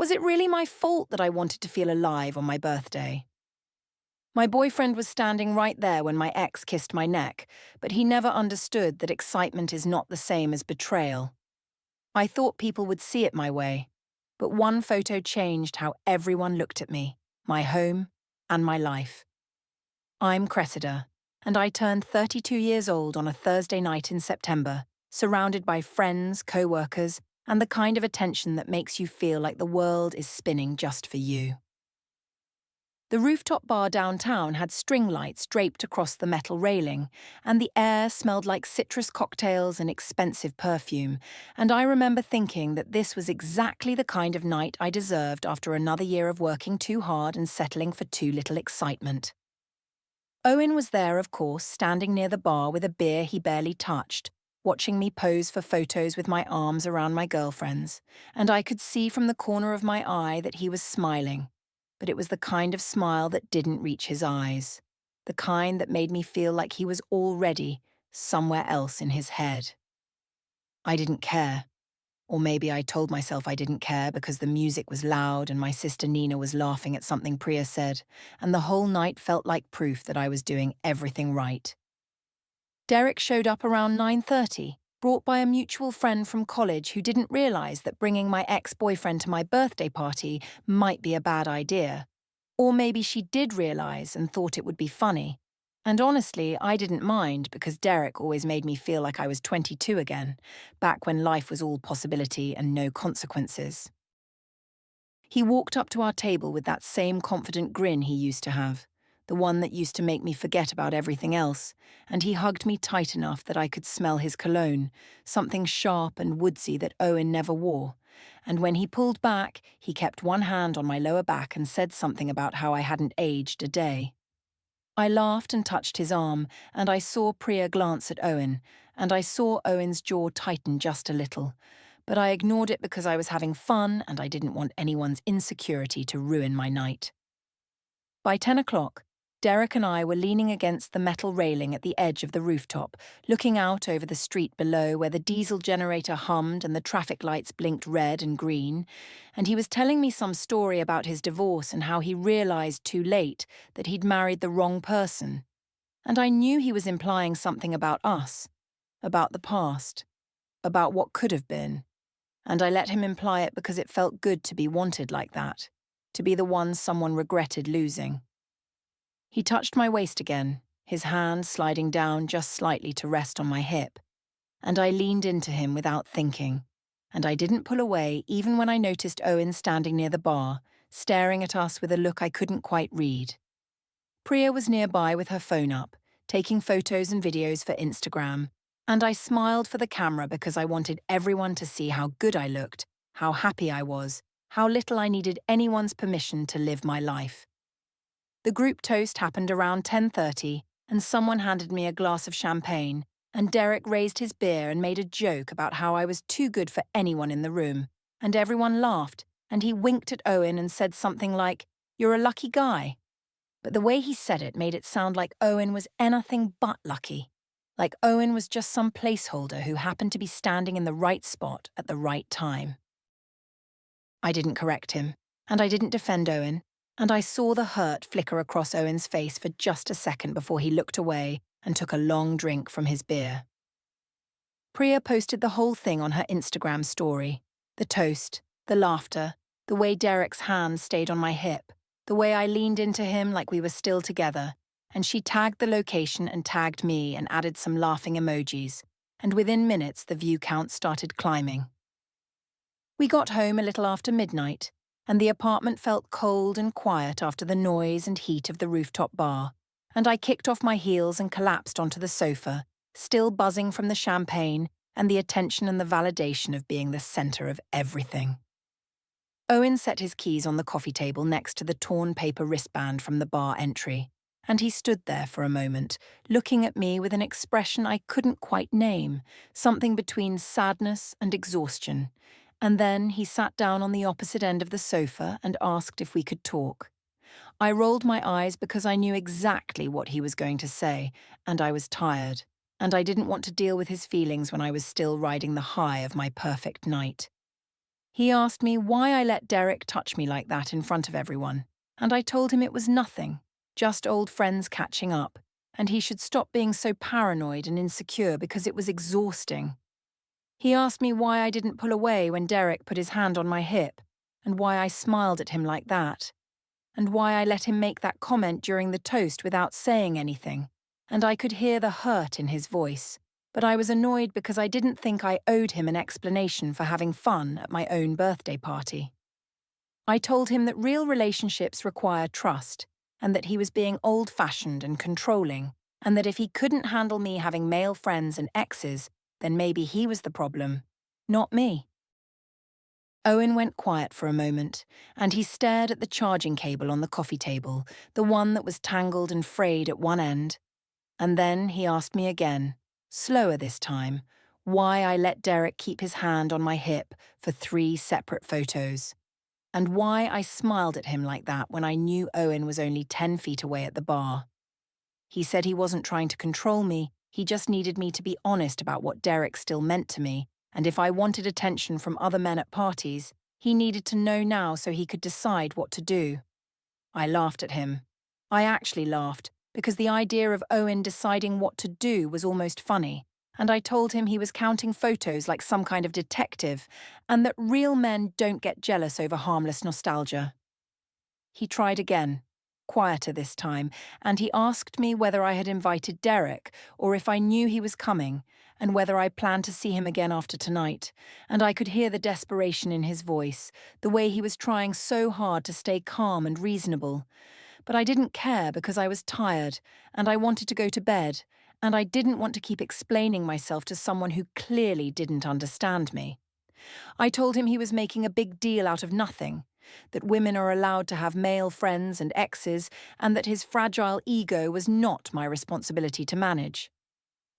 Was it really my fault that I wanted to feel alive on my birthday? My boyfriend was standing right there when my ex kissed my neck, but he never understood that excitement is not the same as betrayal. I thought people would see it my way, but one photo changed how everyone looked at me, my home, and my life. I'm Cressida, and I turned 32 years old on a Thursday night in September, surrounded by friends, co-workers, and the kind of attention that makes you feel like the world is spinning just for you. The rooftop bar downtown had string lights draped across the metal railing, and the air smelled like citrus cocktails and expensive perfume, and I remember thinking that this was exactly the kind of night I deserved after another year of working too hard and settling for too little excitement. Owen was there, of course, standing near the bar with a beer he barely touched, watching me pose for photos with my arms around my girlfriends, and I could see from the corner of my eye that he was smiling. But it was the kind of smile that didn't reach his eyes, the kind that made me feel like he was already somewhere else in his head. I didn't care. Or maybe I told myself I didn't care because the music was loud and my sister Nina was laughing at something Priya said, and the whole night felt like proof that I was doing everything right. Derek showed up around 9:30, brought by a mutual friend from college who didn't realize that bringing my ex-boyfriend to my birthday party might be a bad idea. Or maybe she did realize and thought it would be funny. And honestly, I didn't mind because Derek always made me feel like I was 22 again, back when life was all possibility and no consequences. He walked up to our table with that same confident grin he used to have, the one that used to make me forget about everything else, and he hugged me tight enough that I could smell his cologne, something sharp and woodsy that Owen never wore. And when he pulled back, he kept one hand on my lower back and said something about how I hadn't aged a day. I laughed and touched his arm, and I saw Priya glance at Owen, and I saw Owen's jaw tighten just a little, but I ignored it because I was having fun and I didn't want anyone's insecurity to ruin my night. By 10 o'clock, Derek and I were leaning against the metal railing at the edge of the rooftop, looking out over the street below where the diesel generator hummed and the traffic lights blinked red and green, and he was telling me some story about his divorce and how he realized too late that he'd married the wrong person. And I knew he was implying something about us, about the past, about what could have been. And I let him imply it because it felt good to be wanted like that, to be the one someone regretted losing. He touched my waist again, his hand sliding down just slightly to rest on my hip, and I leaned into him without thinking, and I didn't pull away even when I noticed Owen standing near the bar, staring at us with a look I couldn't quite read. Priya was nearby with her phone up, taking photos and videos for Instagram, and I smiled for the camera because I wanted everyone to see how good I looked, how happy I was, how little I needed anyone's permission to live my life. The group toast happened around 10:30, and someone handed me a glass of champagne, and Derek raised his beer and made a joke about how I was too good for anyone in the room, and everyone laughed, and he winked at Owen and said something like, "You're a lucky guy." But the way he said it made it sound like Owen was anything but lucky, like Owen was just some placeholder who happened to be standing in the right spot at the right time. I didn't correct him, and I didn't defend Owen, and I saw the hurt flicker across Owen's face for just a second before he looked away and took a long drink from his beer. Priya posted the whole thing on her Instagram story. The toast, the laughter, the way Derek's hand stayed on my hip, the way I leaned into him like we were still together, and she tagged the location and tagged me and added some laughing emojis, and within minutes the view count started climbing. We got home a little after midnight, and the apartment felt cold and quiet after the noise and heat of the rooftop bar, and I kicked off my heels and collapsed onto the sofa, still buzzing from the champagne and the attention and the validation of being the center of everything. Owen set his keys on the coffee table next to the torn paper wristband from the bar entry, and he stood there for a moment, looking at me with an expression I couldn't quite name, something between sadness and exhaustion. And then he sat down on the opposite end of the sofa and asked if we could talk. I rolled my eyes because I knew exactly what he was going to say, and I was tired, and I didn't want to deal with his feelings when I was still riding the high of my perfect night. He asked me why I let Derek touch me like that in front of everyone, and I told him it was nothing, just old friends catching up, and he should stop being so paranoid and insecure because it was exhausting. He asked me why I didn't pull away when Derek put his hand on my hip, and why I smiled at him like that, and why I let him make that comment during the toast without saying anything, and I could hear the hurt in his voice. But I was annoyed because I didn't think I owed him an explanation for having fun at my own birthday party. I told him that real relationships require trust, and that he was being old-fashioned and controlling, and that if he couldn't handle me having male friends and exes, then maybe he was the problem, not me. Owen went quiet for a moment, and he stared at the charging cable on the coffee table, the one that was tangled and frayed at one end. And then he asked me again, slower this time, why I let Derek keep his hand on my hip for 3 separate photos, and why I smiled at him like that when I knew Owen was only 10 feet away at the bar. He said he wasn't trying to control me, he just needed me to be honest about what Derek still meant to me, and if I wanted attention from other men at parties, he needed to know now so he could decide what to do. I laughed at him. I actually laughed, because the idea of Owen deciding what to do was almost funny, and I told him he was counting photos like some kind of detective, and that real men don't get jealous over harmless nostalgia. He tried again, quieter this time, and he asked me whether I had invited Derek, or if I knew he was coming, and whether I planned to see him again after tonight, and I could hear the desperation in his voice, the way he was trying so hard to stay calm and reasonable. But I didn't care because I was tired, and I wanted to go to bed, and I didn't want to keep explaining myself to someone who clearly didn't understand me. I told him he was making a big deal out of nothing, that women are allowed to have male friends and exes, and that his fragile ego was not my responsibility to manage.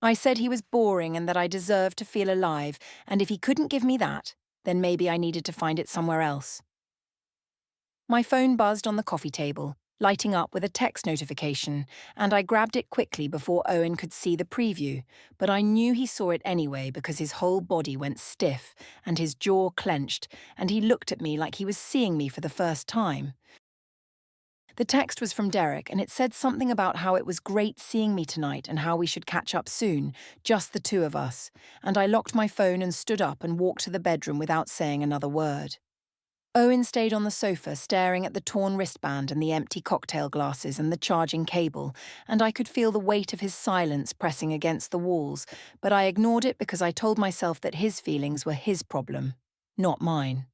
I said he was boring and that I deserved to feel alive, and if he couldn't give me that, then maybe I needed to find it somewhere else. My phone buzzed on the coffee table, lighting up with a text notification, and I grabbed it quickly before Owen could see the preview, but I knew he saw it anyway because his whole body went stiff and his jaw clenched, and he looked at me like he was seeing me for the first time. The text was from Derek, and it said something about how it was great seeing me tonight and how we should catch up soon, just the two of us, and I locked my phone and stood up and walked to the bedroom without saying another word. Owen stayed on the sofa staring at the torn wristband and the empty cocktail glasses and the charging cable, and I could feel the weight of his silence pressing against the walls, but I ignored it because I told myself that his feelings were his problem, not mine.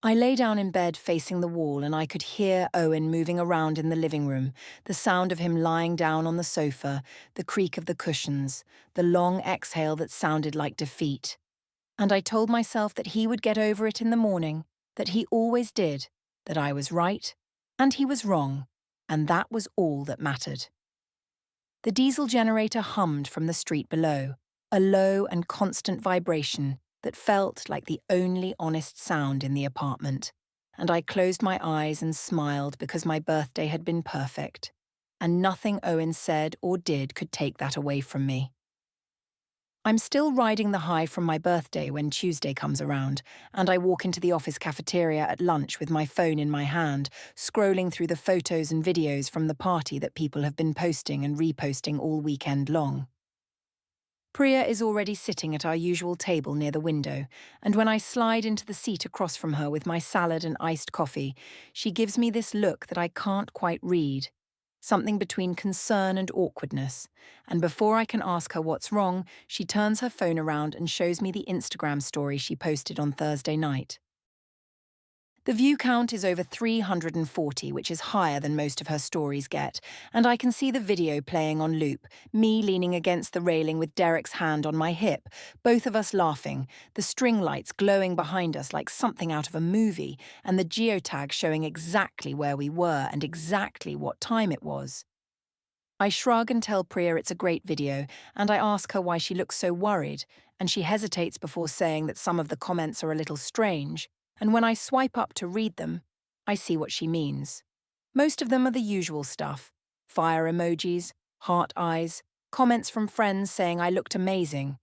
I lay down in bed facing the wall and I could hear Owen moving around in the living room, the sound of him lying down on the sofa, the creak of the cushions, the long exhale that sounded like defeat. And I told myself that he would get over it in the morning, that he always did, that I was right, and he was wrong, and that was all that mattered. The diesel generator hummed from the street below, a low and constant vibration that felt like the only honest sound in the apartment, and I closed my eyes and smiled because my birthday had been perfect, and nothing Owen said or did could take that away from me. I'm still riding the high from my birthday when Tuesday comes around, and I walk into the office cafeteria at lunch with my phone in my hand, scrolling through the photos and videos from the party that people have been posting and reposting all weekend long. Priya is already sitting at our usual table near the window, and when I slide into the seat across from her with my salad and iced coffee, she gives me this look that I can't quite read. Something between concern and awkwardness, and before I can ask her what's wrong, she turns her phone around and shows me the Instagram story she posted on Thursday night. The view count is over 340, which is higher than most of her stories get, and I can see the video playing on loop, me leaning against the railing with Derek's hand on my hip, both of us laughing, the string lights glowing behind us like something out of a movie, and the geotag showing exactly where we were and exactly what time it was. I shrug and tell Priya it's a great video, and I ask her why she looks so worried, and she hesitates before saying that some of the comments are a little strange, and when I swipe up to read them, I see what she means. Most of them are the usual stuff: fire emojis, heart eyes, comments from friends saying I looked amazing.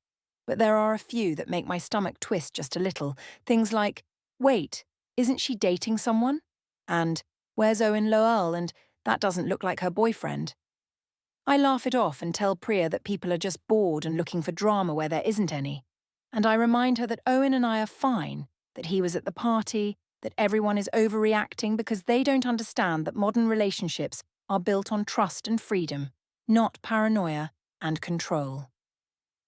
But there are a few that make my stomach twist just a little. Things like, wait, isn't she dating someone? And, where's Owen Lowell? And that doesn't look like her boyfriend. I laugh it off and tell Priya that people are just bored and looking for drama where there isn't any. And I remind her that Owen and I are fine, that he was at the party, that everyone is overreacting because they don't understand that modern relationships are built on trust and freedom, not paranoia and control.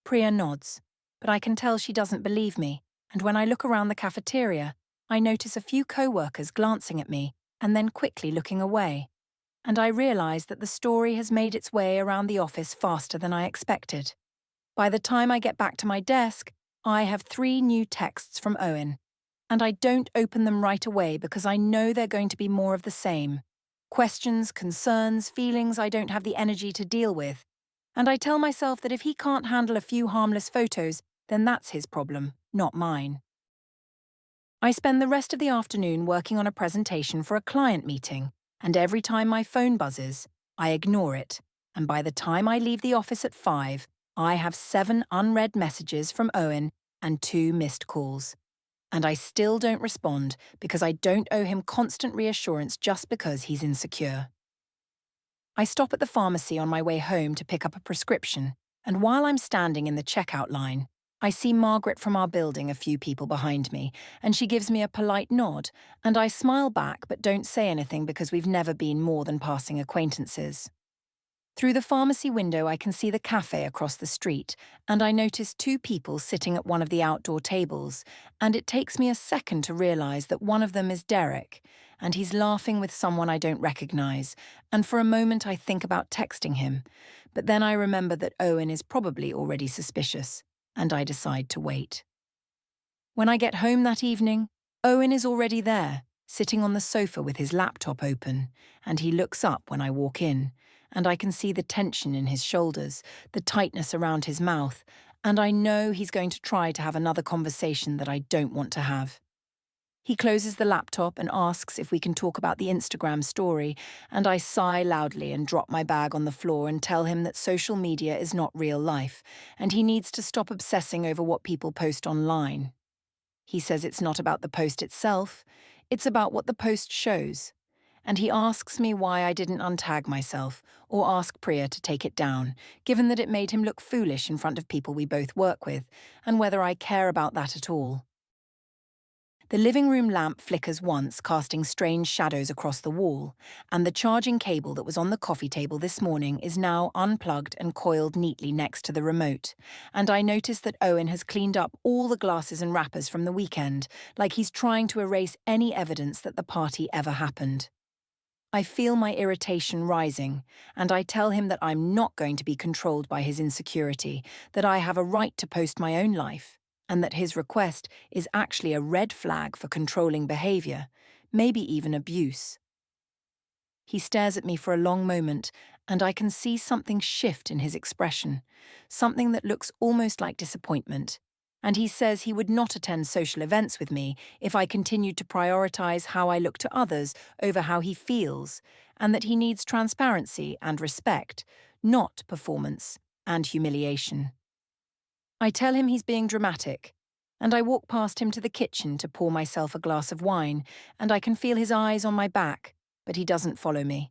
Priya nods, but I can tell she doesn't believe me, and when I look around the cafeteria, I notice a few co-workers glancing at me and then quickly looking away. And I realize that the story has made its way around the office faster than I expected. By the time I get back to my desk, I have 3 new texts from Owen. And I don't open them right away because I know they're going to be more of the same. Questions, concerns, feelings I don't have the energy to deal with. And I tell myself that if he can't handle a few harmless photos, then that's his problem, not mine. I spend the rest of the afternoon working on a presentation for a client meeting, and every time my phone buzzes, I ignore it, and by the time I leave the office at 5, I have 7 unread messages from Owen and 2 missed calls. And I still don't respond because I don't owe him constant reassurance just because he's insecure. I stop at the pharmacy on my way home to pick up a prescription, and while I'm standing in the checkout line, I see Margaret from our building a few people behind me, and she gives me a polite nod, and I smile back but don't say anything because we've never been more than passing acquaintances. Through the pharmacy window I can see the cafe across the street, and I notice 2 people sitting at one of the outdoor tables, and it takes me a second to realise that one of them is Derek, and he's laughing with someone I don't recognise, and for a moment I think about texting him, but then I remember that Owen is probably already suspicious, and I decide to wait. When I get home that evening, Owen is already there, sitting on the sofa with his laptop open, and he looks up when I walk in, and I can see the tension in his shoulders, the tightness around his mouth, and I know he's going to try to have another conversation that I don't want to have. He closes the laptop and asks if we can talk about the Instagram story, and I sigh loudly and drop my bag on the floor and tell him that social media is not real life, and he needs to stop obsessing over what people post online. He says it's not about the post itself, it's about what the post shows. And he asks me why I didn't untag myself or ask Priya to take it down, given that it made him look foolish in front of people we both work with, and whether I care about that at all. The living room lamp flickers once, casting strange shadows across the wall, and the charging cable that was on the coffee table this morning is now unplugged and coiled neatly next to the remote, and I notice that Owen has cleaned up all the glasses and wrappers from the weekend, like he's trying to erase any evidence that the party ever happened. I feel my irritation rising, and I tell him that I'm not going to be controlled by his insecurity, that I have a right to post my own life, and that his request is actually a red flag for controlling behavior, maybe even abuse. He stares at me for a long moment, and I can see something shift in his expression, something that looks almost like disappointment. And he says he would not attend social events with me if I continued to prioritize how I look to others over how he feels, and that he needs transparency and respect, not performance and humiliation. I tell him he's being dramatic, and I walk past him to the kitchen to pour myself a glass of wine, and I can feel his eyes on my back, but he doesn't follow me.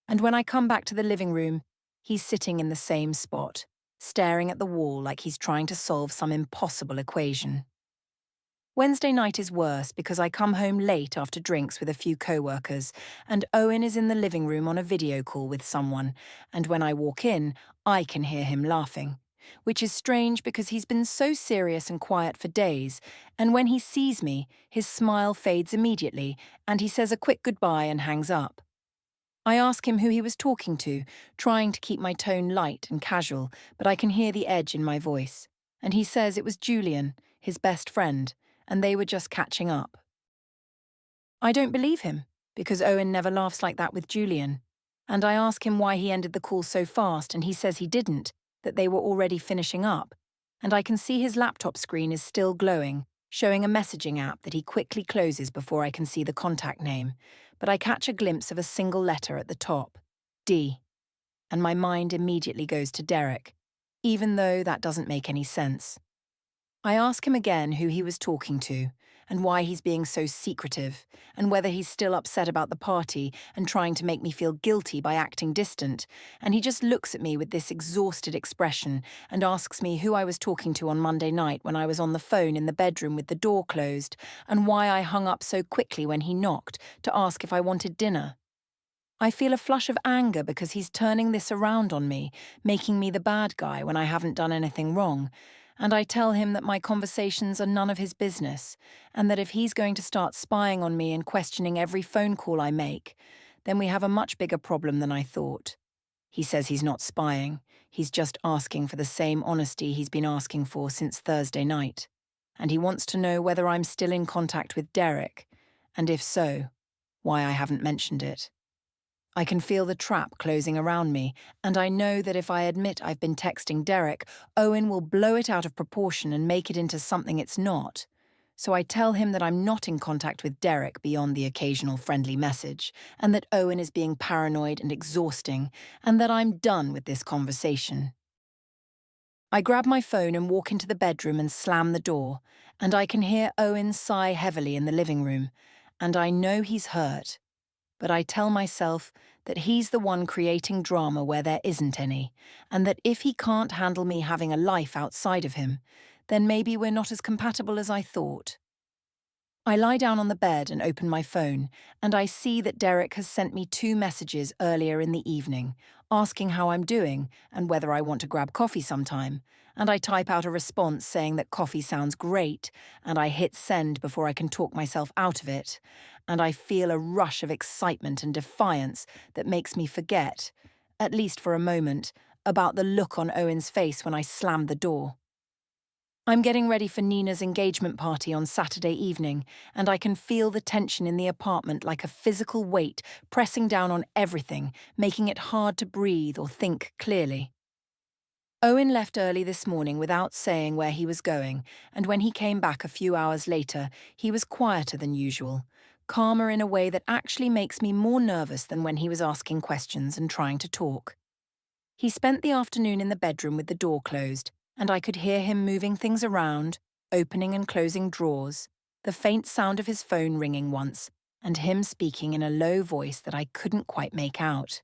And when I come back to the living room, he's sitting in the same spot, staring at the wall like he's trying to solve some impossible equation. Wednesday night is worse because I come home late after drinks with a few co-workers, and Owen is in the living room on a video call with someone, and when I walk in, I can hear him laughing, which is strange because he's been so serious and quiet for days, and when he sees me, his smile fades immediately, and he says a quick goodbye and hangs up. I ask him who he was talking to, trying to keep my tone light and casual, but I can hear the edge in my voice. And he says it was Julian, his best friend, and they were just catching up. I don't believe him, because Owen never laughs like that with Julian. And I ask him why he ended the call so fast, and he says he didn't, that they were already finishing up. And I can see his laptop screen is still glowing, showing a messaging app that he quickly closes before I can see the contact name. But I catch a glimpse of a single letter at the top, D, and my mind immediately goes to Derek, even though that doesn't make any sense. I ask him again who he was talking to, and why he's being so secretive, and whether he's still upset about the party and trying to make me feel guilty by acting distant, and he just looks at me with this exhausted expression and asks me who I was talking to on Monday night when I was on the phone in the bedroom with the door closed, and why I hung up so quickly when he knocked to ask if I wanted dinner. I feel a flush of anger because he's turning this around on me, making me the bad guy when I haven't done anything wrong, and I tell him that my conversations are none of his business, and that if he's going to start spying on me and questioning every phone call I make, then we have a much bigger problem than I thought. He says he's not spying, he's just asking for the same honesty he's been asking for since Thursday night, and he wants to know whether I'm still in contact with Derek, and if so, why I haven't mentioned it. I can feel the trap closing around me, and I know that if I admit I've been texting Derek, Owen will blow it out of proportion and make it into something it's not. So I tell him that I'm not in contact with Derek beyond the occasional friendly message, and that Owen is being paranoid and exhausting, and that I'm done with this conversation. I grab my phone and walk into the bedroom and slam the door, and I can hear Owen sigh heavily in the living room, and I know he's hurt. But I tell myself that he's the one creating drama where there isn't any, and that if he can't handle me having a life outside of him, then maybe we're not as compatible as I thought. I lie down on the bed and open my phone, and I see that Derek has sent me 2 messages earlier in the evening, asking how I'm doing and whether I want to grab coffee sometime, and I type out a response saying that coffee sounds great, and I hit send before I can talk myself out of it, and I feel a rush of excitement and defiance that makes me forget, at least for a moment, about the look on Owen's face when I slammed the door. I'm getting ready for Nina's engagement party on Saturday evening, and I can feel the tension in the apartment like a physical weight pressing down on everything, making it hard to breathe or think clearly. Owen left early this morning without saying where he was going, and when he came back a few hours later, he was quieter than usual, calmer in a way that actually makes me more nervous than when he was asking questions and trying to talk. He spent the afternoon in the bedroom with the door closed, and I could hear him moving things around, opening and closing drawers, the faint sound of his phone ringing once, and him speaking in a low voice that I couldn't quite make out.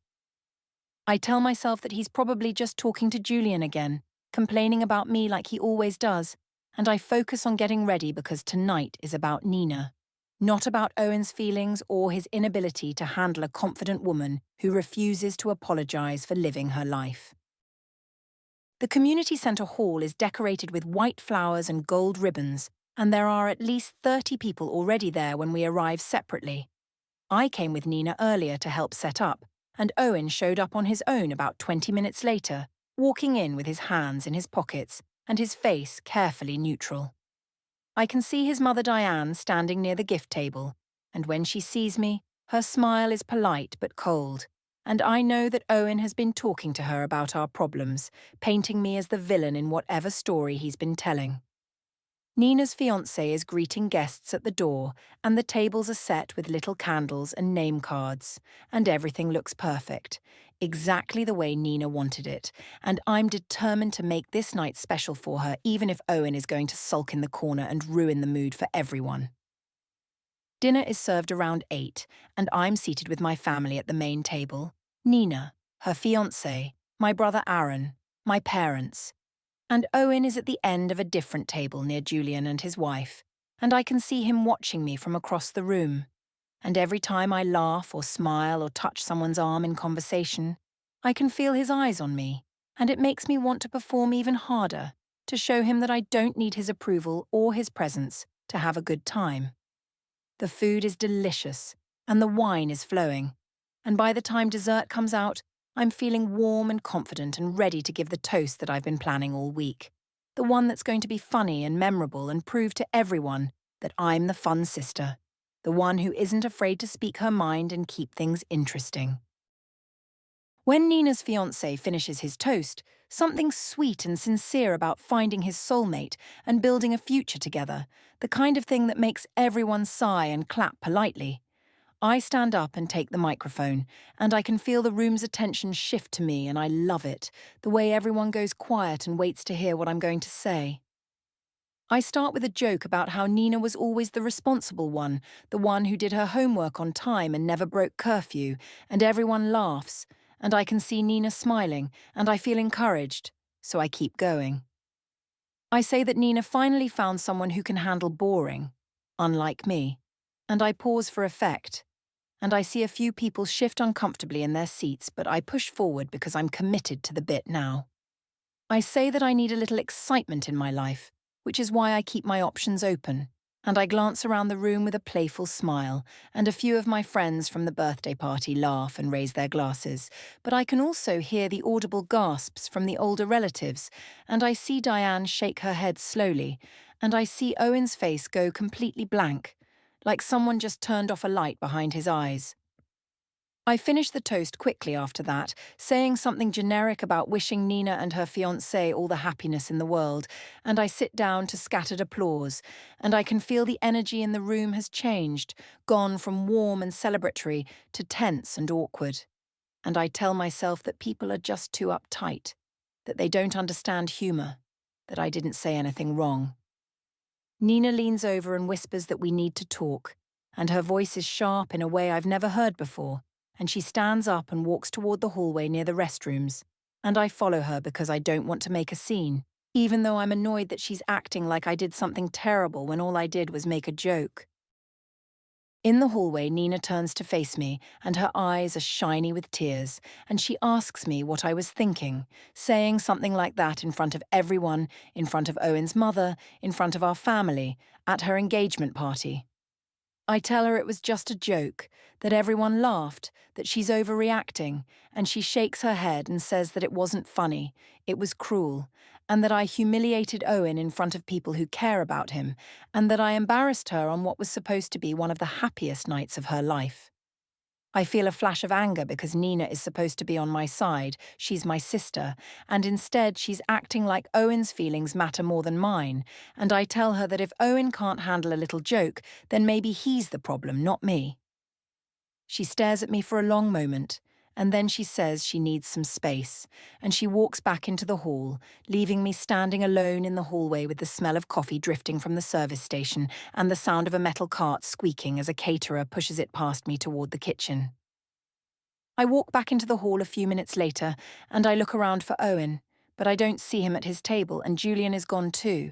I tell myself that he's probably just talking to Julian again, complaining about me like he always does, and I focus on getting ready because tonight is about Nina, not about Owen's feelings or his inability to handle a confident woman who refuses to apologize for living her life. The community centre hall is decorated with white flowers and gold ribbons, and there are at least 30 people already there when we arrive separately. I came with Nina earlier to help set up, and Owen showed up on his own about 20 minutes later, walking in with his hands in his pockets and his face carefully neutral. I can see his mother Diane standing near the gift table, and when she sees me, her smile is polite but cold, and I know that Owen has been talking to her about our problems, painting me as the villain in whatever story he's been telling. Nina's fiancé is greeting guests at the door, and the tables are set with little candles and name cards, and everything looks perfect, exactly the way Nina wanted it, and I'm determined to make this night special for her, even if Owen is going to sulk in the corner and ruin the mood for everyone. Dinner is served around 8, and I'm seated with my family at the main table. Nina, her fiancé, my brother Aaron, my parents, and Owen is at the end of a different table near Julian and his wife, and I can see him watching me from across the room. And every time I laugh or smile or touch someone's arm in conversation, I can feel his eyes on me, and it makes me want to perform even harder, to show him that I don't need his approval or his presence to have a good time. The food is delicious, and the wine is flowing, and by the time dessert comes out, I'm feeling warm and confident and ready to give the toast that I've been planning all week, the one that's going to be funny and memorable and prove to everyone that I'm the fun sister, the one who isn't afraid to speak her mind and keep things interesting. When Nina's fiancé finishes his toast, something sweet and sincere about finding his soulmate and building a future together, the kind of thing that makes everyone sigh and clap politely. I stand up and take the microphone, and I can feel the room's attention shift to me, and I love it, the way everyone goes quiet and waits to hear what I'm going to say. I start with a joke about how Nina was always the responsible one, the one who did her homework on time and never broke curfew, and everyone laughs, and I can see Nina smiling, and I feel encouraged, so I keep going. I say that Nina finally found someone who can handle boring, unlike me, and I pause for effect, and I see a few people shift uncomfortably in their seats, but I push forward because I'm committed to the bit now. I say that I need a little excitement in my life, which is why I keep my options open, and I glance around the room with a playful smile, and a few of my friends from the birthday party laugh and raise their glasses, but I can also hear the audible gasps from the older relatives, and I see Diane shake her head slowly, and I see Owen's face go completely blank, like someone just turned off a light behind his eyes. I finish the toast quickly after that, saying something generic about wishing Nina and her fiancé all the happiness in the world, and I sit down to scattered applause, and I can feel the energy in the room has changed, gone from warm and celebratory to tense and awkward. And I tell myself that people are just too uptight, that they don't understand humour, that I didn't say anything wrong. Nina leans over and whispers that we need to talk, and her voice is sharp in a way I've never heard before, and she stands up and walks toward the hallway near the restrooms, and I follow her because I don't want to make a scene, even though I'm annoyed that she's acting like I did something terrible when all I did was make a joke. In the hallway, Nina turns to face me, and her eyes are shiny with tears, and she asks me what I was thinking, saying something like that in front of everyone, in front of Owen's mother, in front of our family, at her engagement party. I tell her it was just a joke, that everyone laughed, that she's overreacting, and she shakes her head and says that it wasn't funny, it was cruel, and that I humiliated Owen in front of people who care about him, and that I embarrassed her on what was supposed to be one of the happiest nights of her life. I feel a flash of anger because Nina is supposed to be on my side, she's my sister, and instead she's acting like Owen's feelings matter more than mine, and I tell her that if Owen can't handle a little joke, then maybe he's the problem, not me. She stares at me for a long moment, and then she says she needs some space, and she walks back into the hall, leaving me standing alone in the hallway with the smell of coffee drifting from the service station and the sound of a metal cart squeaking as a caterer pushes it past me toward the kitchen. I walk back into the hall a few minutes later, and I look around for Owen, but I don't see him at his table, and Julian is gone too.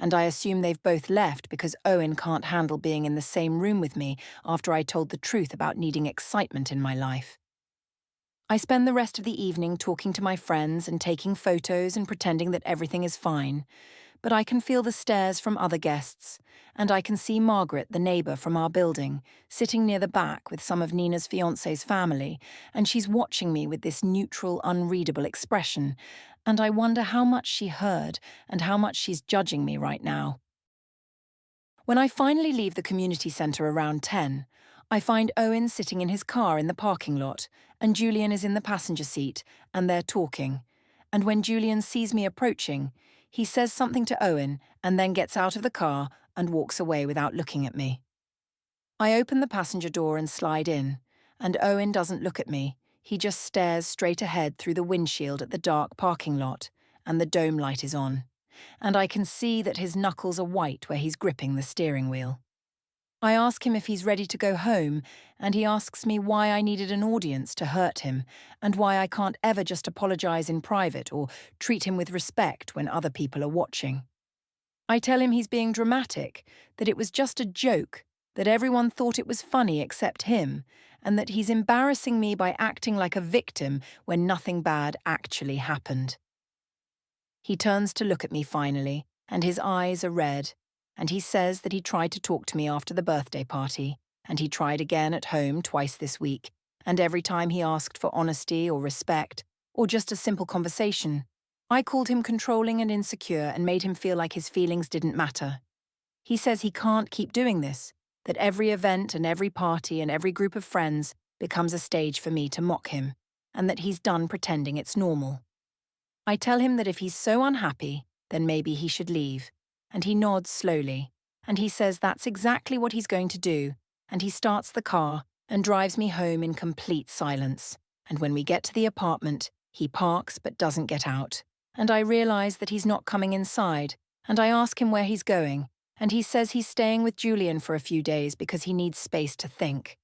And I assume they've both left because Owen can't handle being in the same room with me after I told the truth about needing excitement in my life. I spend the rest of the evening talking to my friends and taking photos and pretending that everything is fine, but I can feel the stares from other guests, and I can see Margaret, the neighbour from our building, sitting near the back with some of Nina's fiancé's family, and she's watching me with this neutral, unreadable expression, and I wonder how much she heard and how much she's judging me right now. When I finally leave the community centre around 10, I find Owen sitting in his car in the parking lot, and Julian is in the passenger seat, and they're talking. And when Julian sees me approaching, he says something to Owen and then gets out of the car and walks away without looking at me. I open the passenger door and slide in, and Owen doesn't look at me. He just stares straight ahead through the windshield at the dark parking lot, and the dome light is on, and I can see that his knuckles are white where he's gripping the steering wheel. I ask him if he's ready to go home, and he asks me why I needed an audience to hurt him, and why I can't ever just apologize in private or treat him with respect when other people are watching. I tell him he's being dramatic, that it was just a joke, that everyone thought it was funny except him, and that he's embarrassing me by acting like a victim when nothing bad actually happened. He turns to look at me finally, and his eyes are red, and he says that he tried to talk to me after the birthday party, and he tried again at home twice this week, and every time he asked for honesty or respect, or just a simple conversation, I called him controlling and insecure and made him feel like his feelings didn't matter. He says he can't keep doing this, that every event and every party and every group of friends becomes a stage for me to mock him, and that he's done pretending it's normal. I tell him that if he's so unhappy, then maybe he should leave, and he nods slowly, and he says that's exactly what he's going to do, and he starts the car and drives me home in complete silence, and when we get to the apartment, he parks but doesn't get out, and I realise that he's not coming inside, and I ask him where he's going, and he says he's staying with Julian for a few days because he needs space to think.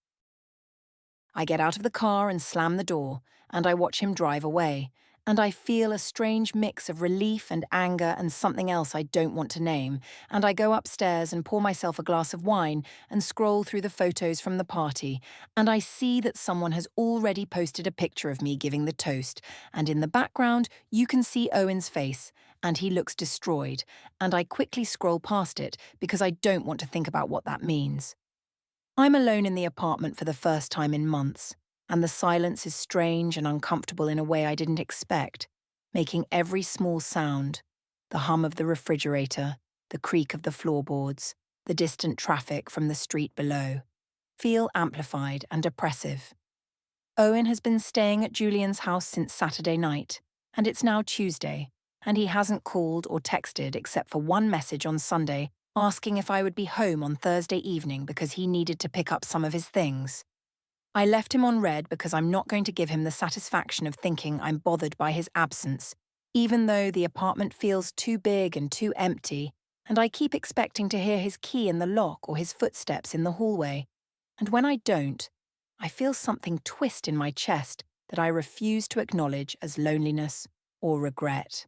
I get out of the car and slam the door, and I watch him drive away, and I feel a strange mix of relief and anger and something else I don't want to name, and I go upstairs and pour myself a glass of wine and scroll through the photos from the party, and I see that someone has already posted a picture of me giving the toast, and in the background you can see Owen's face, and he looks destroyed, and I quickly scroll past it because I don't want to think about what that means. I'm alone in the apartment for the first time in months, and the silence is strange and uncomfortable in a way I didn't expect, making every small sound, the hum of the refrigerator, the creak of the floorboards, the distant traffic from the street below, feel amplified and oppressive. Owen has been staying at Julian's house since Saturday night, and it's now Tuesday, and he hasn't called or texted except for one message on Sunday asking if I would be home on Thursday evening because he needed to pick up some of his things. I left him on red because I'm not going to give him the satisfaction of thinking I'm bothered by his absence, even though the apartment feels too big and too empty, and I keep expecting to hear his key in the lock or his footsteps in the hallway. And when I don't, I feel something twist in my chest that I refuse to acknowledge as loneliness or regret.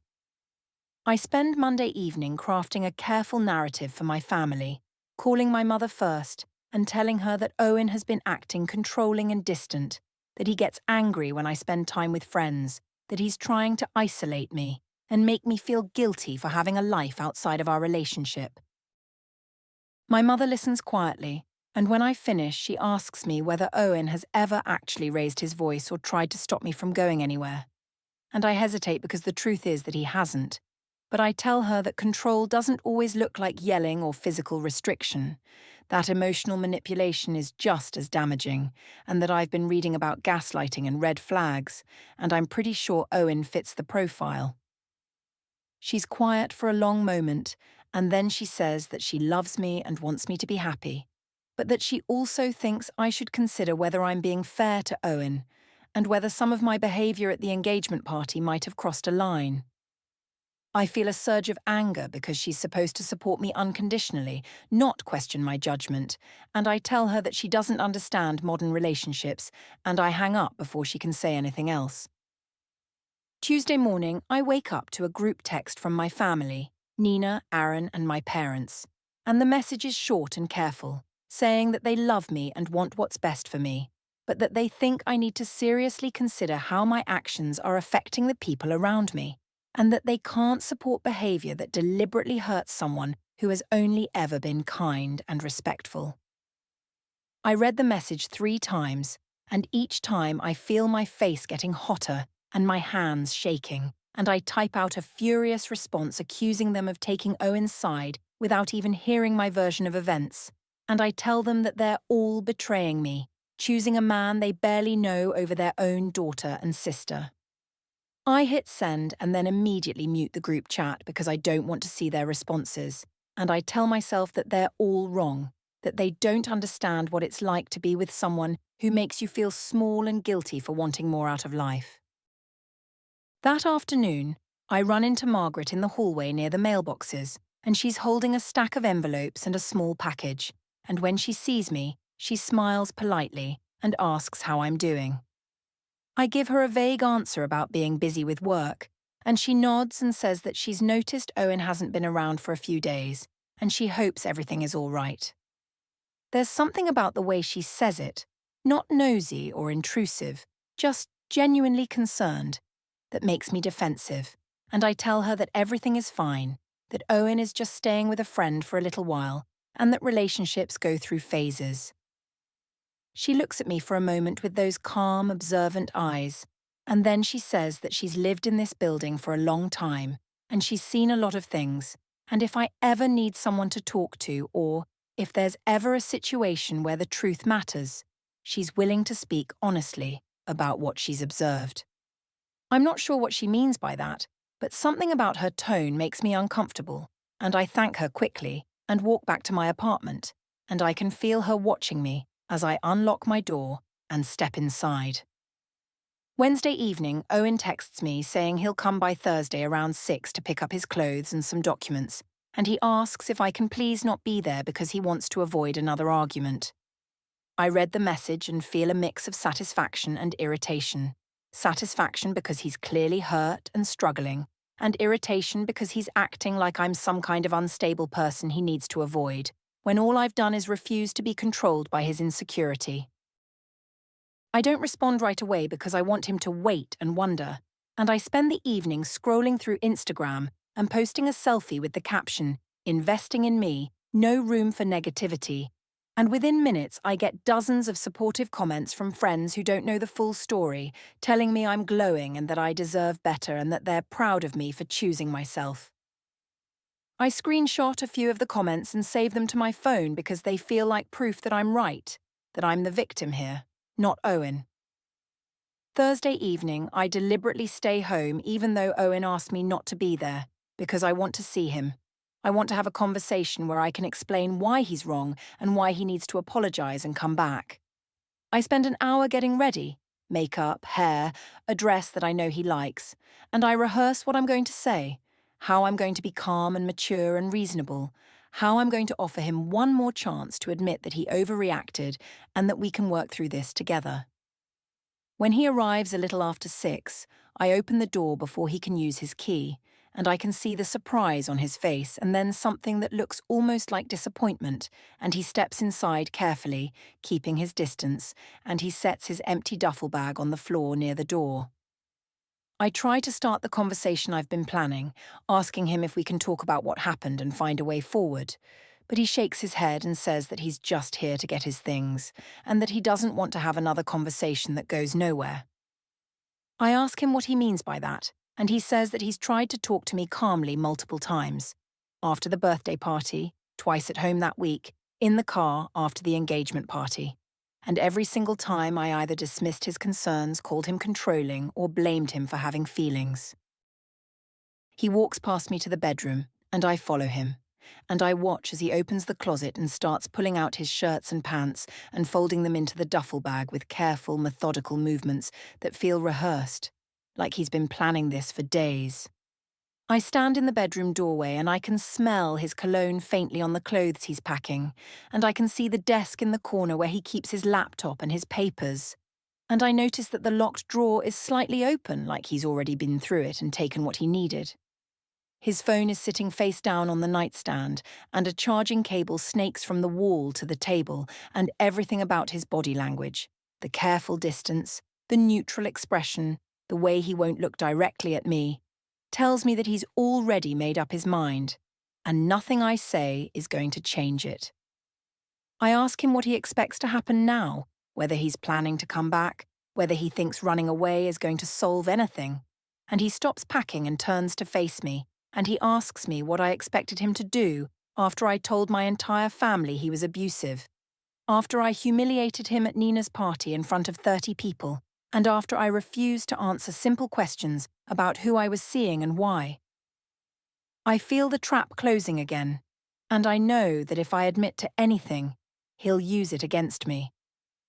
I spend Monday evening crafting a careful narrative for my family, calling my mother first and telling her that Owen has been acting controlling and distant, that he gets angry when I spend time with friends, that he's trying to isolate me and make me feel guilty for having a life outside of our relationship. My mother listens quietly, and when I finish, she asks me whether Owen has ever actually raised his voice or tried to stop me from going anywhere. And I hesitate because the truth is that he hasn't. But I tell her that control doesn't always look like yelling or physical restriction, that emotional manipulation is just as damaging, and that I've been reading about gaslighting and red flags, and I'm pretty sure Owen fits the profile. She's quiet for a long moment, and then she says that she loves me and wants me to be happy, but that she also thinks I should consider whether I'm being fair to Owen, and whether some of my behaviour at the engagement party might have crossed a line. I feel a surge of anger because she's supposed to support me unconditionally, not question my judgment, and I tell her that she doesn't understand modern relationships, and I hang up before she can say anything else. Tuesday morning, I wake up to a group text from my family, Nina, Aaron, and my parents, and the message is short and careful, saying that they love me and want what's best for me, but that they think I need to seriously consider how my actions are affecting the people around me, and that they can't support behaviour that deliberately hurts someone who has only ever been kind and respectful. I read the message 3 times, and each time I feel my face getting hotter and my hands shaking, and I type out a furious response accusing them of taking Owen's side without even hearing my version of events, and I tell them that they're all betraying me, choosing a man they barely know over their own daughter and sister. I hit send and then immediately mute the group chat because I don't want to see their responses, and I tell myself that they're all wrong, that they don't understand what it's like to be with someone who makes you feel small and guilty for wanting more out of life. That afternoon, I run into Margaret in the hallway near the mailboxes, and she's holding a stack of envelopes and a small package, and when she sees me, she smiles politely and asks how I'm doing. I give her a vague answer about being busy with work, and she nods and says that she's noticed Owen hasn't been around for a few days, and she hopes everything is all right. There's something about the way she says it, not nosy or intrusive, just genuinely concerned, that makes me defensive, and I tell her that everything is fine, that Owen is just staying with a friend for a little while, and that relationships go through phases. She looks at me for a moment with those calm, observant eyes, and then she says that she's lived in this building for a long time, and she's seen a lot of things, and if I ever need someone to talk to, or if there's ever a situation where the truth matters, she's willing to speak honestly about what she's observed. I'm not sure what she means by that, but something about her tone makes me uncomfortable, and I thank her quickly and walk back to my apartment, and I can feel her watching me as I unlock my door and step inside. Wednesday evening, Owen texts me saying he'll come by Thursday around 6 to pick up his clothes and some documents, and he asks if I can please not be there because he wants to avoid another argument. I read the message and feel a mix of satisfaction and irritation. Satisfaction because he's clearly hurt and struggling, and irritation because he's acting like I'm some kind of unstable person he needs to avoid, when all I've done is refuse to be controlled by his insecurity. I don't respond right away because I want him to wait and wonder, and I spend the evening scrolling through Instagram and posting a selfie with the caption, "Investing in me, no room for negativity." And within minutes, I get dozens of supportive comments from friends who don't know the full story, telling me I'm glowing and that I deserve better and that they're proud of me for choosing myself. I screenshot a few of the comments and save them to my phone because they feel like proof that I'm right, that I'm the victim here, not Owen. Thursday evening, I deliberately stay home even though Owen asked me not to be there, because I want to see him. I want to have a conversation where I can explain why he's wrong and why he needs to apologize and come back. I spend an hour getting ready, makeup, hair, a dress that I know he likes, and I rehearse what I'm going to say, how I'm going to be calm and mature and reasonable, how I'm going to offer him one more chance to admit that he overreacted and that we can work through this together. When he arrives a little after 6, I open the door before he can use his key, and I can see the surprise on his face and then something that looks almost like disappointment, and he steps inside carefully, keeping his distance, and he sets his empty duffel bag on the floor near the door. I try to start the conversation I've been planning, asking him if we can talk about what happened and find a way forward, but he shakes his head and says that he's just here to get his things, and that he doesn't want to have another conversation that goes nowhere. I ask him what he means by that, and he says that he's tried to talk to me calmly multiple times. After the birthday party, twice at home that week, in the car after the engagement party. And every single time I either dismissed his concerns, called him controlling, or blamed him for having feelings. He walks past me to the bedroom, and I follow him. And I watch as he opens the closet and starts pulling out his shirts and pants and folding them into the duffel bag with careful, methodical movements that feel rehearsed, like he's been planning this for days. I stand in the bedroom doorway and I can smell his cologne faintly on the clothes he's packing, and I can see the desk in the corner where he keeps his laptop and his papers. And I notice that the locked drawer is slightly open, like he's already been through it and taken what he needed. His phone is sitting face down on the nightstand, and a charging cable snakes from the wall to the table, and everything about his body language, the careful distance, the neutral expression, the way he won't look directly at me, tells me that he's already made up his mind, and nothing I say is going to change it. I ask him what he expects to happen now, whether he's planning to come back, whether he thinks running away is going to solve anything, and he stops packing and turns to face me, and he asks me what I expected him to do after I told my entire family he was abusive, after I humiliated him at Nina's party in front of 30 people, and after I refused to answer simple questions about who I was seeing and why. I feel the trap closing again, and I know that if I admit to anything, he'll use it against me.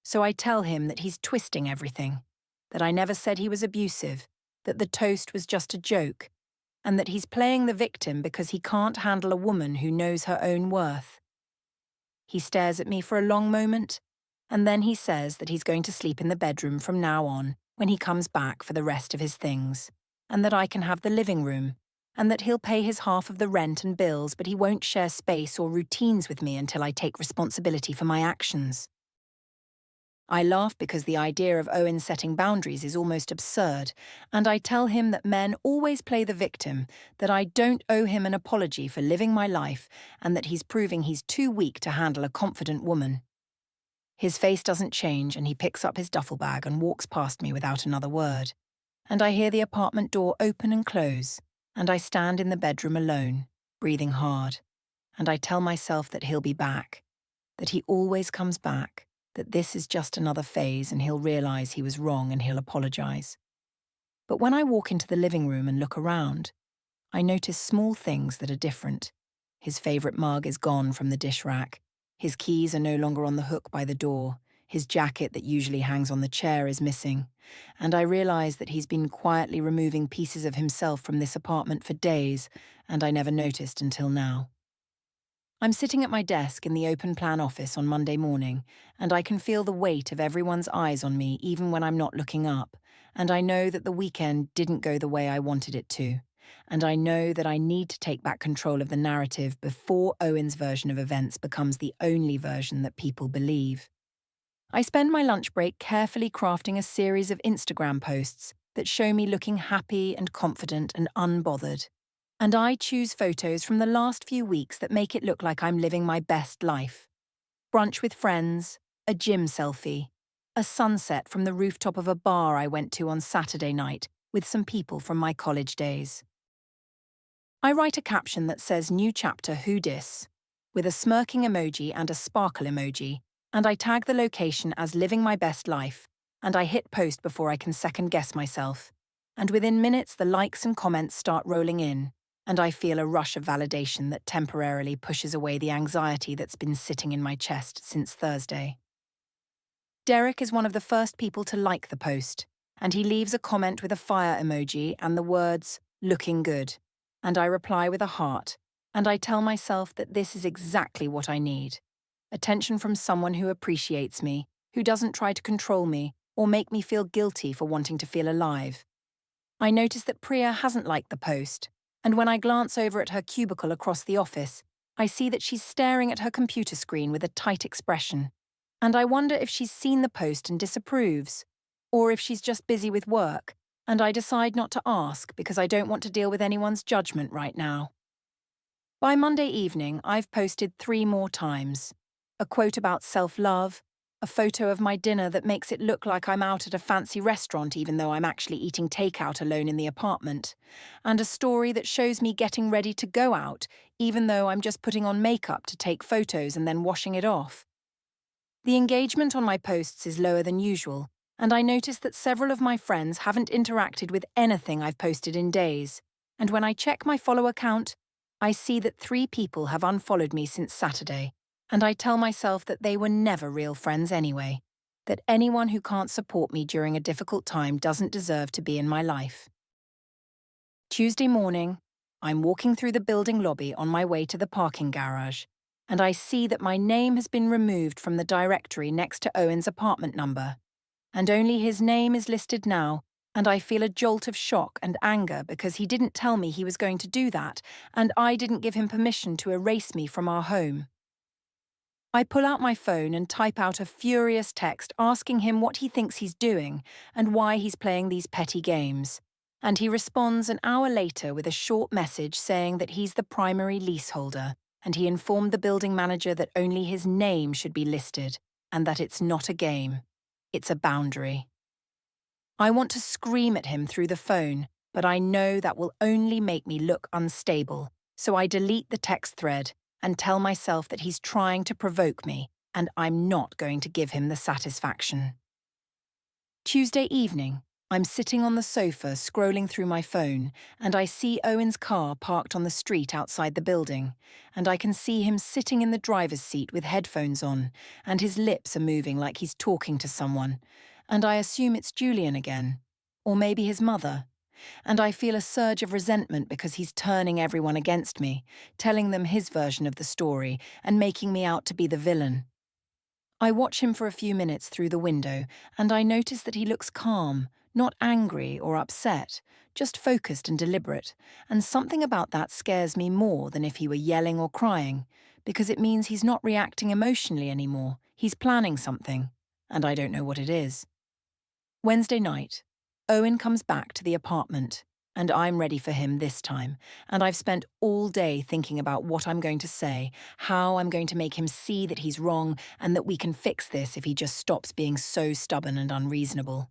So I tell him that he's twisting everything, that I never said he was abusive, that the toast was just a joke, and that he's playing the victim because he can't handle a woman who knows her own worth. He stares at me for a long moment, and then he says that he's going to sleep in the bedroom from now on when he comes back for the rest of his things, and that I can have the living room, and that he'll pay his half of the rent and bills, but he won't share space or routines with me until I take responsibility for my actions. I laugh because the idea of Owen setting boundaries is almost absurd, and I tell him that men always play the victim, that I don't owe him an apology for living my life, and that he's proving he's too weak to handle a confident woman. His face doesn't change, and he picks up his duffel bag and walks past me without another word. And I hear the apartment door open and close, and I stand in the bedroom alone, breathing hard. And I tell myself that he'll be back, that he always comes back, that this is just another phase and he'll realize he was wrong and he'll apologize. But when I walk into the living room and look around, I notice small things that are different. His favorite mug is gone from the dish rack. His keys are no longer on the hook by the door. His jacket that usually hangs on the chair is missing. And I realize that he's been quietly removing pieces of himself from this apartment for days, and I never noticed until now. I'm sitting at my desk in the open plan office on Monday morning, and I can feel the weight of everyone's eyes on me even when I'm not looking up, and I know that the weekend didn't go the way I wanted it to, and I know that I need to take back control of the narrative before Owen's version of events becomes the only version that people believe. I spend my lunch break carefully crafting a series of Instagram posts that show me looking happy and confident and unbothered. And I choose photos from the last few weeks that make it look like I'm living my best life. Brunch with friends, a gym selfie, a sunset from the rooftop of a bar I went to on Saturday night with some people from my college days. I write a caption that says "New Chapter Who Dis?" with a smirking emoji and a sparkle emoji, and I tag the location as living my best life, and I hit post before I can second guess myself. And within minutes the likes and comments start rolling in, and I feel a rush of validation that temporarily pushes away the anxiety that's been sitting in my chest since Thursday. Derek is one of the first people to like the post, and he leaves a comment with a fire emoji and the words, "looking good," and I reply with a heart, and I tell myself that this is exactly what I need. Attention from someone who appreciates me, who doesn't try to control me or make me feel guilty for wanting to feel alive. I notice that Priya hasn't liked the post, and when I glance over at her cubicle across the office, I see that she's staring at her computer screen with a tight expression. And I wonder if she's seen the post and disapproves, or if she's just busy with work, and I decide not to ask because I don't want to deal with anyone's judgment right now. By Monday evening, I've posted 3 more times. A quote about self-love, a photo of my dinner that makes it look like I'm out at a fancy restaurant even though I'm actually eating takeout alone in the apartment, and a story that shows me getting ready to go out even though I'm just putting on makeup to take photos and then washing it off. The engagement on my posts is lower than usual, and I notice that several of my friends haven't interacted with anything I've posted in days, and when I check my follow count, I see that 3 people have unfollowed me since Saturday, and I tell myself that they were never real friends anyway, that anyone who can't support me during a difficult time doesn't deserve to be in my life. Tuesday morning, I'm walking through the building lobby on my way to the parking garage, and I see that my name has been removed from the directory next to Owen's apartment number, and only his name is listed now, and I feel a jolt of shock and anger because he didn't tell me he was going to do that, and I didn't give him permission to erase me from our home. I pull out my phone and type out a furious text asking him what he thinks he's doing and why he's playing these petty games. And he responds an hour later with a short message saying that he's the primary leaseholder, and he informed the building manager that only his name should be listed, and that it's not a game. It's a boundary. I want to scream at him through the phone, but I know that will only make me look unstable, so I delete the text thread and tell myself that he's trying to provoke me, and I'm not going to give him the satisfaction. Tuesday evening, I'm sitting on the sofa scrolling through my phone, and I see Owen's car parked on the street outside the building, and I can see him sitting in the driver's seat with headphones on, and his lips are moving like he's talking to someone, and I assume it's Julian again, or maybe his mother, and I feel a surge of resentment because he's turning everyone against me, telling them his version of the story, and making me out to be the villain. I watch him for a few minutes through the window, and I notice that he looks calm, not angry or upset, just focused and deliberate, and something about that scares me more than if he were yelling or crying, because it means he's not reacting emotionally anymore, he's planning something, and I don't know what it is. Wednesday night, Owen comes back to the apartment, and I'm ready for him this time, and I've spent all day thinking about what I'm going to say, how I'm going to make him see that he's wrong, and that we can fix this if he just stops being so stubborn and unreasonable.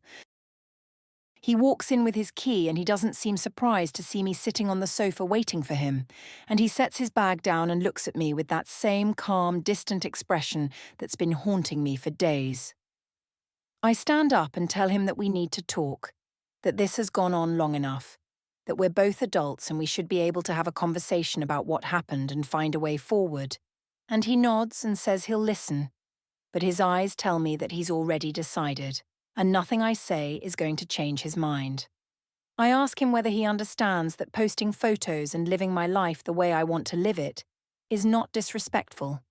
He walks in with his key and he doesn't seem surprised to see me sitting on the sofa waiting for him, and he sets his bag down and looks at me with that same calm, distant expression that's been haunting me for days. I stand up and tell him that we need to talk, that this has gone on long enough, that we're both adults and we should be able to have a conversation about what happened and find a way forward. And he nods and says he'll listen, but his eyes tell me that he's already decided, and nothing I say is going to change his mind. I ask him whether he understands that posting photos and living my life the way I want to live it is not disrespectful,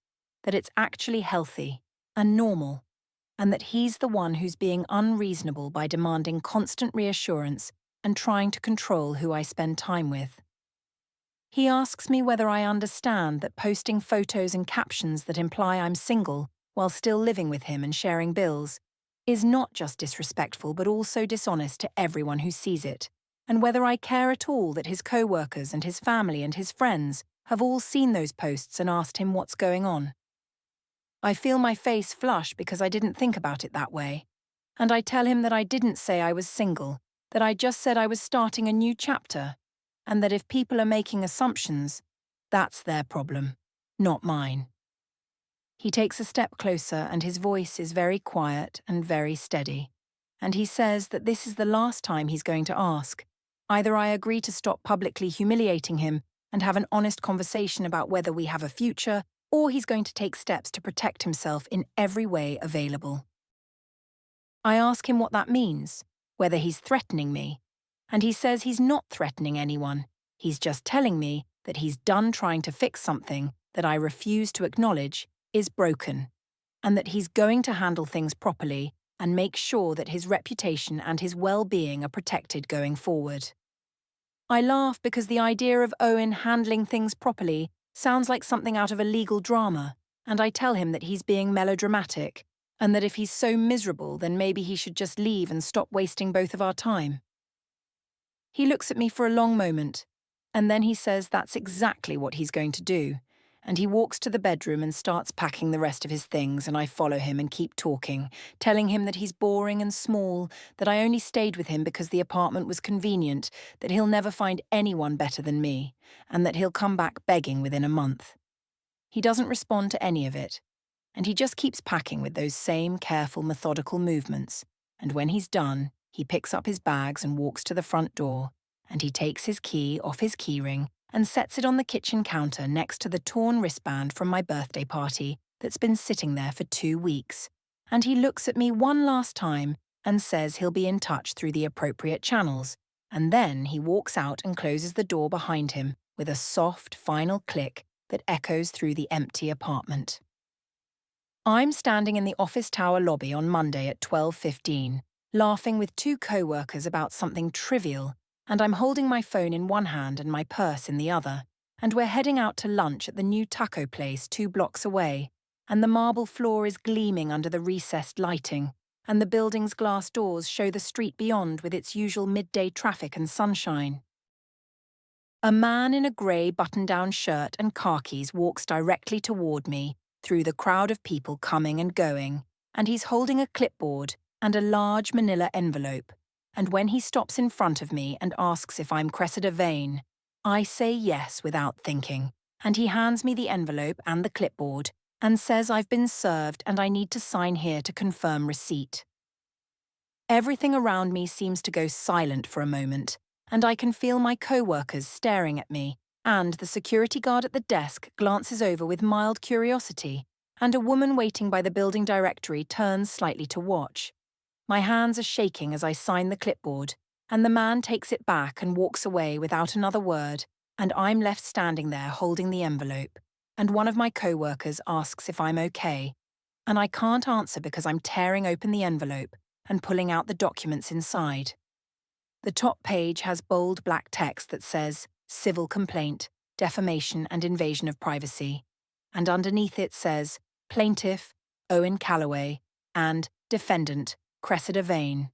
that it's actually healthy and normal, and that he's the one who's being unreasonable by demanding constant reassurance and trying to control who I spend time with. He asks me whether I understand that posting photos and captions that imply I'm single while still living with him and sharing bills is not just disrespectful but also dishonest to everyone who sees it, and whether I care at all that his co-workers and his family and his friends have all seen those posts and asked him what's going on. I feel my face flush because I didn't think about it that way, and I tell him that I didn't say I was single, that I just said I was starting a new chapter, and that if people are making assumptions, that's their problem, not mine. He takes a step closer and his voice is very quiet and very steady, and he says that this is the last time he's going to ask. Either I agree to stop publicly humiliating him and have an honest conversation about whether we have a future, or he's going to take steps to protect himself in every way available. I ask him what that means, whether he's threatening me, and he says he's not threatening anyone. He's just telling me that he's done trying to fix something that I refuse to acknowledge is broken, and that he's going to handle things properly and make sure that his reputation and his well-being are protected going forward. I laugh because the idea of Owen handling things properly sounds like something out of a legal drama, and I tell him that he's being melodramatic, and that if he's so miserable, then maybe he should just leave and stop wasting both of our time. He looks at me for a long moment, and then he says that's exactly what he's going to do, and he walks to the bedroom and starts packing the rest of his things, and I follow him and keep talking, telling him that he's boring and small, that I only stayed with him because the apartment was convenient, that he'll never find anyone better than me, and that he'll come back begging within a month. He doesn't respond to any of it, and he just keeps packing with those same careful, methodical movements, and when he's done, he picks up his bags and walks to the front door, and he takes his key off his keyring and sets it on the kitchen counter next to the torn wristband from my birthday party that's been sitting there for 2 weeks. And he looks at me one last time and says he'll be in touch through the appropriate channels, and then he walks out and closes the door behind him with a soft, final click that echoes through the empty apartment. I'm standing in the office tower lobby on Monday at 12:15, laughing with 2 co-workers about something trivial, and I'm holding my phone in one hand and my purse in the other, and we're heading out to lunch at the new taco place 2 blocks away, and the marble floor is gleaming under the recessed lighting, and the building's glass doors show the street beyond with its usual midday traffic and sunshine. A man in a grey button-down shirt and khakis walks directly toward me through the crowd of people coming and going, and he's holding a clipboard and a large manila envelope, and when he stops in front of me and asks if I'm Cressida Vane, I say yes without thinking, and he hands me the envelope and the clipboard and says I've been served and I need to sign here to confirm receipt. Everything around me seems to go silent for a moment, and I can feel my co-workers staring at me, and the security guard at the desk glances over with mild curiosity, and a woman waiting by the building directory turns slightly to watch. My hands are shaking as I sign the clipboard, and the man takes it back and walks away without another word, and I'm left standing there holding the envelope, and one of my co-workers asks if I'm okay, and I can't answer because I'm tearing open the envelope and pulling out the documents inside. The top page has bold black text that says civil complaint, defamation and invasion of privacy, and underneath it says plaintiff, Owen Calloway, and defendant, Cressida Vane.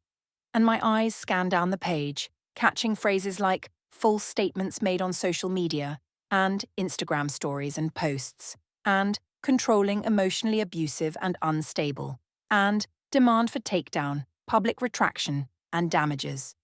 And my eyes scan down the page, catching phrases like false statements made on social media, and Instagram stories and posts, and controlling, emotionally abusive and unstable, and demand for takedown, public retraction, and damages.